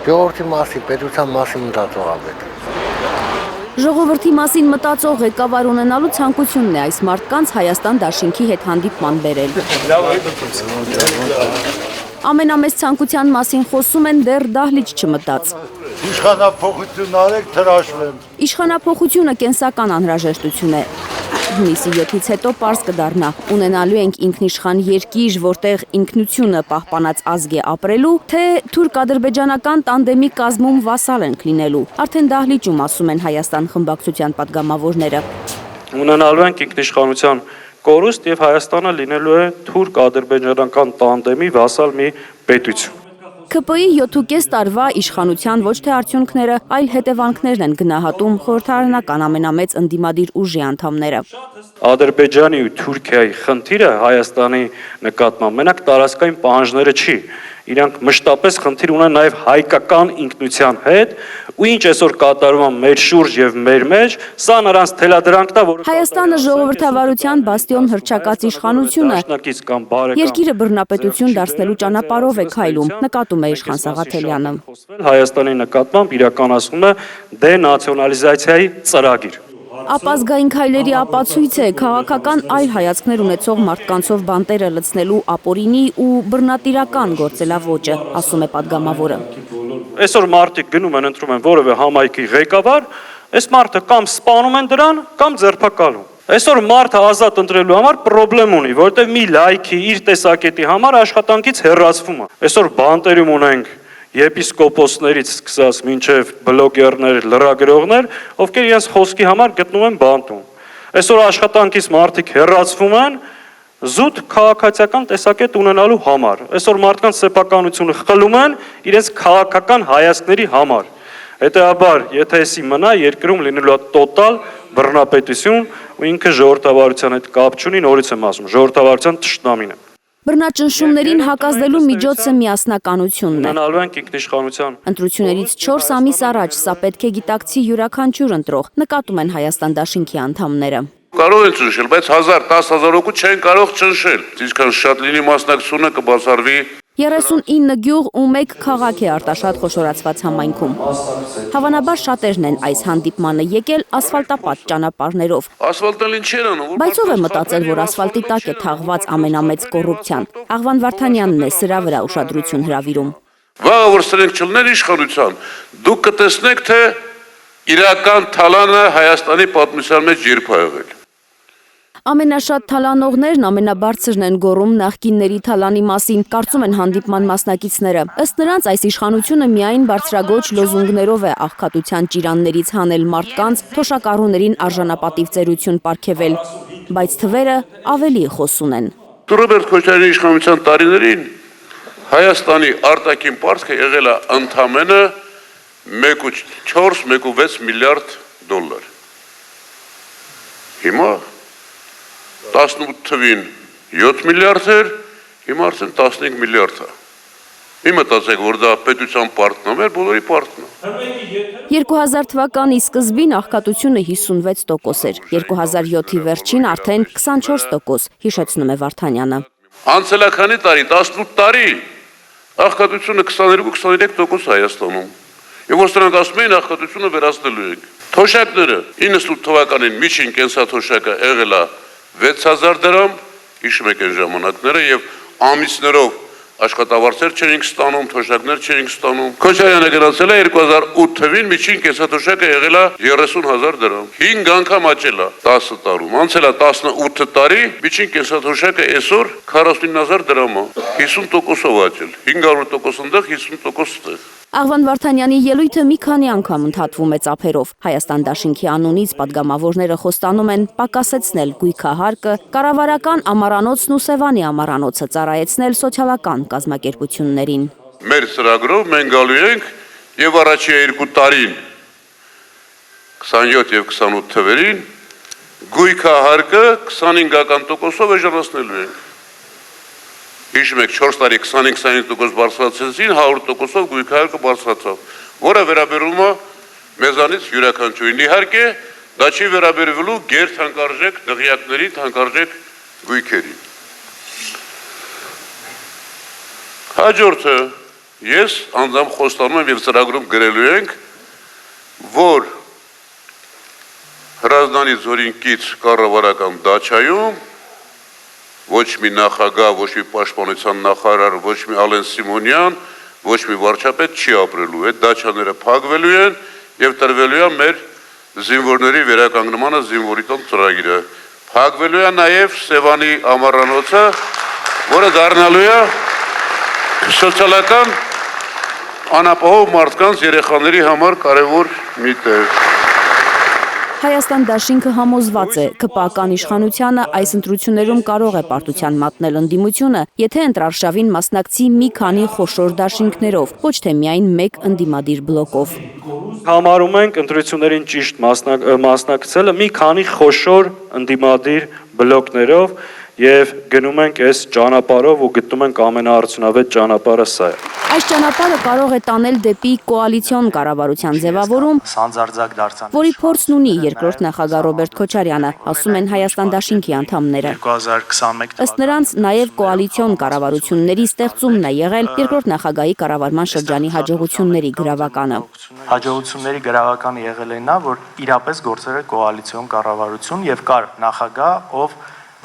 Ժողովրդի մասին, պետության մասին մտածող ապետ։ Ժողովրդի մասին մտածող ղեկավար ունենալու ցանկությունն է այս մարդկանց Հայաստան դաշինքի հետ հանդիպման բերել։ Ամենամեծ ցանկության մասին խոսում են դեռ դահլիճ չմտած։ Իշխանափոխություն արեք, թրաշվեմ։ Իշխանափոխությունը կենսական անհրաժեշտություն է։ Հունիսի 7-ից հետո պարզ կդառնա, ունենալու ենք ինքնիշխան երկիր, որտեղ ինքնությունը պահպանած ազգ է ապրելու, թե թուրք-ադրբեջանական տանդեմի կազմում վասալ ենք լինելու։ Արդեն դահլիճում ասում են Հայաստան խմբակցության падգամավորները։ Ունենալու ենք ինքնիշխանության կորուստ եւ Հայաստանը լինելու է թուրք-ադրբեջանական տանդեմի վասալ մի պետություն։ ՔՊ-ի 7.5 տարվա իշխանության ոչ թե արդյունքները, այլ հետևանքներն են գնահատում խորհրդարանական ամենամեծ ընդդիմադիր ուժի անդամները։ Ադրբեջանի ու Թուրքիայի խնդիրը Հայաստանի նկատմամբ մենակ տարածքային պահանջները չի, իրանք մշտապես խնդիր ունեն նաև հայկական ինքնության հետ, ու ինչ այսօր կատարում է մեր շուրջ եւ մեր մեջ, սա նրանց թելադրանքն է, որը Հայաստանը ժողովրդավարության բաստիոն հռչակած իշխանությունը երկիրը բռնապետություն դարձնելու ճանապարհով է քայլում, նկատում է իշխան Սաղաթելյանը։ Հայաստանի նկատմամբ իրականացնում է դենացիոնալիզացիայի ծրագիր։ Ապազգային քայլերի ապացույց է քաղաքական այլ հայացքներ ունեցող մարդկանցով բանտերը լցնելու ապօրինի ու բռնատիրական գործելավոճը, ասում է падգամավորը։ Այսօր մարդիկ գնում են ընտրում են որևէ համայնքի ղեկավար, այս մարդը կամ սպանում են դրան, կամ ձերբակալում։ Այսօր մարդը ազատ ընտրելու համար խնդրեմ ունի, որտեղ մի լայքի իր տեսակետի համար աշխատանքից հեռացվում է։ Այսօր բանտերում ունենք եպիսկոպոսներից սկսած մինչև բլոգերներ, լրագրողներ, ովքեր իրենց խոսքի համար գտնում են բանտում։ Այսօր աշխատանքից մարդիկ հեռացվում են զուտ քաղաքացիական տեսակետ ունենալու համար։ Այսօր մարդկանց սեփականությունը խլում են իրենց քաղաքական հայացքների համար։ Հետևաբար, եթե էսի մնա, երկրում լինելու է տոտալ բռնապետություն, ու ինքը ժողովրդավարության հետ կապ չունի, նորից եմ ասում, ժողովրդավարության թշնամին է։ Բռնաճնշումներին հակազդելու միջոցը միասնականությունն է։ Ունենալու ենք ինքնիշխանության։ Ընտրություններից 4 ամիս առաջ սա պետք է գիտակցի յուրաքանչյուր ընտրող, նկատում են Հայաստան դաշինքի անդամները։ Կարող են ճնշել, բայց 1000-10000 հոգու չեն կարող ճնշել։ Ինչքան շատ լինի մասնակցությունը կբացառվի 39 գյուղ ու 1 քաղաք է Արտաշատ խոշորացված համայնքում։ Հավանաբար շատերն են այս հանդիպմանը եկել ասֆալտապատ ճանապարհներով։ Ասֆալտն ինչ են անում։ Բայց ով է մտածել, որ ասֆալտի տակ է թաղված ամենամեծ կոռուպցիան։ Աղվան Վարդանյանն է սրա վրա ուշադրություն հրավիրում։ Վաղը որ սրանք չլներ իշխանության, դուք կտեսնեք, թե իրական թալանը Հայաստանի պատմության մեջ երբ է եղել։ Ամենաշատ թալանողներն ամենաբարձրն են գոռում նախկինների թալանի մասին, կարծում են հանդիպման մասնակիցները։ Ըստ նրանց այս իշխանությունը միայն բարձրագույն լոզունգներով է աղքատության ճիրաններից հանել մարդկանց, թոշակառուներին արժանապատիվ ծերություն պարգևել, բայց թվերը ավելի խոսուն են։ Ռոբերտ Քոչարյանի իշխանության տարիներին Հայաստանի արտաքին պարտքը եղել է ընդամենը 1.4-1.6 միլիարդ դոլար։ Հիմա 18 թվին 7 միլիարդ էր, հիմա արդեն 15 միլիարդ է։ Մի մտածեք, որ դա պետության պարտն է, մեր բոլորի պարտն է։ 2000 թվականի սկզբին աղքատությունը 56% էր, 2007-ի վերջին արդեն 24%, հիշեցնում է Վարդանյանը։ Անցելականի տարի, 18 տարի, աղքատությունը 22-23% Հայաստանում։ Եվ որ սրանք ասում էին, աղքատությունը վերացնելու ենք։ Թոշակները 98 թվականին միջին կենսաթոշակը եղել է 6000 դրամ, հիշում եք այն ժամանակները, եւ ամիսներով աշխատավարձեր չէինք ստանում, թոշակներ չէինք ստանում։ Քոչարյանը գնացել է 2008 թվին միջին կենսաթոշակը եղել է 30000 դրամ։ 5 անգամ աճել է 10 տարում։ Անցել է 18 տարի, միջին կենսաթոշակը այսօր 49000 դրամ է։ 50%-ով աճել։ 500% ընդեղ 50% ստեղ։ Աղվան Վարդանյանի ելույթը մի քանի անգամ ընդհատվում է ծափերով։ Հայաստան դաշինքի անունից падգամավորները խոստանում են պակասեցնել գույքահարկը, կառավարական ամառանոցն ու Սևանի ամառանոցը ծառայեցնել սոցիալական կազմակերպություններին։ Մեր ծրագրով մենք գալու ենք եւ առաջի 2 տարին 27 եւ 28 թվերին գույքահարկը 25%-ով էժանացնելու ենք։ Հիշում եք 4 տարի 25% բարձրացեցին, 100%-ով գույքահարկը բարձրացավ, որը վերաբերում է մեզանից յուրաքանչյուրին։ Իհարկե, դա չի վերաբերվելու գերթանկարժեք դղյակների թանկարժեք գույքերին։ Հաջորդը Ես անձամբ խոստանում եմ եւ ծրագրում գրելու ենք, որ Հրազդանի Զորինկից կառավարական դաչայում ոչ մի նախագահ, ոչ մի պաշտպանության նախարար, ոչ մի Ալեն Սիմոնյան, ոչ մի վարչապետ չի ապրելու։ Այդ դաչաները փակվելու են եւ տրվելու է մեր զինվորների վերականգնմանը զինվորի տոն ծրագիրը։ Փակվելու է նաեւ Սևանի ամառանոցը, որը դառնալու է սոցիալական անապահով մարդկանց երեխաների համար կարևոր մի տեղ։ Հայաստան դաշինքը համոզված է, ԿՊԱ-կան իշխանությանը այս ընտրություններում կարող է պարտության մատնել ընդդիմությունը, եթե ընտրարշավին մասնակցի մի քանի խոշոր դաշինքներով, ոչ թե միայն մեկ ընդդիմադիր բլոկով։ Համարում ենք ընտրություններին ճիշտ մասնակցելը մի քանի խոշոր ընդդիմադիր բլոկներով եւ գնում ենք այս ճանապարհով ու գտնում ենք ամենաարդյունավետ ճանապարհը սա է։ Այս ճանապարհը կարող է տանել դեպի կոալիցիոն կառավարության ձևավորում, որի փորձն ունի երկրորդ նախագահ Ռոբերտ Քոչարյանը, ասում են Հայաստան դաշինքի անդամները։ 2021 Ըստ նրանց նաև կոալիցիոն կառավարությունների ստեղծումն է եղել երկրորդ նախագահի կառավարման շրջանի հաջողությունների գրավականը։ Հաջողությունների գրավականը եղել է նա, որ իրապես գործել է կոալիցիոն կառավարություն եւ կար նախագահ, ով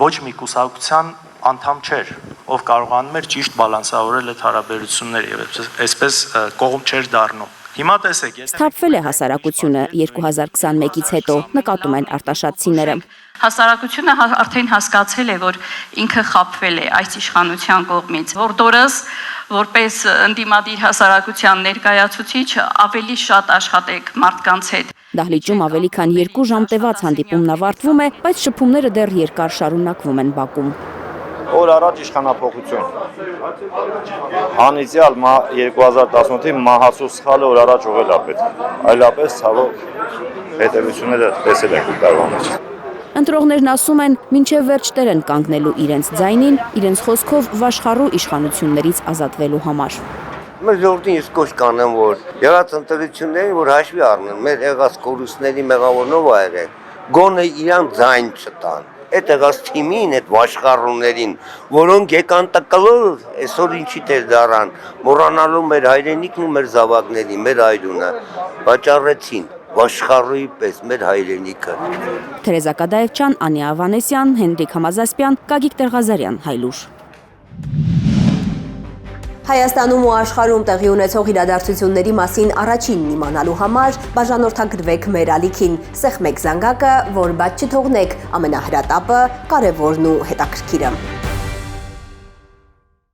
ոչ մի կուսակցության անդամ չէր, ով կարողանում էր ճիշտ բալանսավորել այդ հարաբերությունները եւ այսպես կողմ չէր դառնում։ Հիմա տեսեք, Սթափվել է հասարակությունը 2021-ից հետո, նկատում են արտաշատցիները։ Հասարակությունը արդեն հասկացել է, որ ինքը խաբվել է այս իշխանության կողմից, որ դորս որպես ընդդիմադիր հասարակության ներկայացուցիչ ավելի շատ աշխատեք մարդկանց հետ։ Դահլիճում ավելի քան 2 ժամ տևած հանդիպումն ավարտվում է, բայց շփումները դեռ երկար շարունակվում են Բաքում։ Օր առաջ իշխանափոխություն։ Անիծյալ 2018-ի մահացու սխալը օր առաջ ուղղել է պետք։ Այլապես ցավոք հետևությունները տեսել ենք տարվա մեջ։ Ընտրողներն ասում են, մինչև վերջ տեր են կանգնելու իրենց ձայնին, իրենց խոսքով վաշխառու իշխանություններից ազատվելու համար։ Մեր ժողովրդին ես կոչ կանեմ, որ եղած ընտրություններին, որ հաշվի առնեն, մեր եղած կորուստների մեղավորնով ա եղել, գոնե իրանք ձայն չտան։ Այդ եղած թիմին, այդ վաշխառուներին, որոնք եկան տկլոր, այսօր ինչի տեր դառան, մոռանալու մեր հայրենիքն ու մեր զավակներին, մեր այրունը, վաճառեցին վաշխառուի պես մեր հայրենիքը։ Թերեզա Կադաևչյան, Անիա Ավանեսյան, Հենրիկ Համազասպյան, Գագիկ Տերղազարյան, Հայլուր։ Հայաստանում ու աշխարհում տեղի ունեցող իրադարձությունների մասին առաջինն իմանալու համար բաժանորդագրվեք մեր ալիքին, սեղմեք զանգակը, որ բաց չթողնեք ամենահրատապը, կարևորն ու հետաքրքիրը։